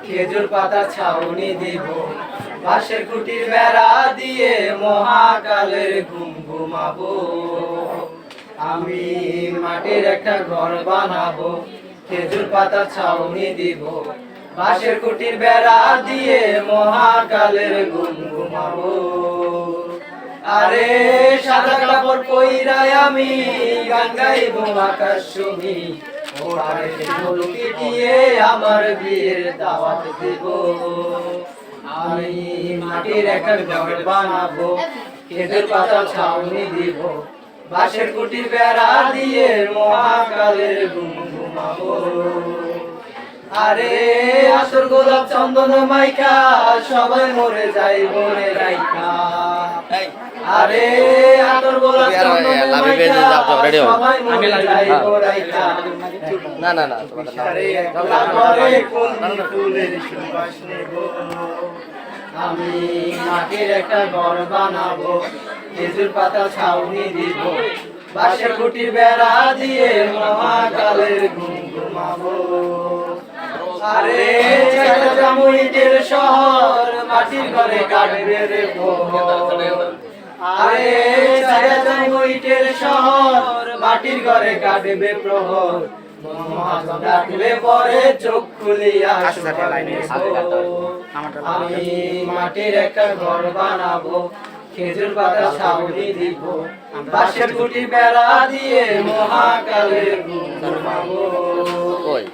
খেজুর পাতা ছাউনি দিব, বাঁশের খুঁটির বেড়া দিয়ে মহাকালের ঘুম ঘুমাবো। আমি মাটির একটা ঘর বানাবো, খেজুর পাতা ছাউনি দিব, বাঁশের খুঁটির বেড়া দিয়ে মহাকালের ঘুম ঘুমাবো। আরে সাদা কাপড় পইরাই আমি গান গাইবো আকাশ শুনি, ওপারে ঢোলকি দিয়ে আমার বিয়ের দাওয়াত দেব। আমি মাটির একটা ঘর বানাবো, খেজুর পাতা ছাউনি দিব, বাঁশের খুঁটির বেড়া দিয়ে মহাকালের ঘুম ঘুমাবো। আরে আসর গোলাপ চন্দন মাইকা সবাই মরে যাইব রে রাইকা। আরে আতর গোলাপ চন্দন মাইকা সবাই মরে যাইব রাইকা। না না না আরে একলা করে কোন ফুলের সুবাস নেব। আমি মাটির একটা ঘর বানাবো, খেজুর পাতা ছাউনি দিব, বাঁশের খুঁটির বেড়া দিয়ে মহাকালের ঘুম ঘুমাবো। আরে জামুইটের শহর মাটির ঘরে কাটবে রে প্রহর। আরে জামুইটের শহর মাটির ঘরে কাটবে প্রহর। মহাজন ডাকলে পরে চোখ খুলিয়া আমি মাটির একটা ঘর বানাবো, খেজুর পাতা ছাউনি দিব, বাঁশের খুঁটি বেড়া দিয়ে মহাকালের ঘুম ঘুমাবো। কই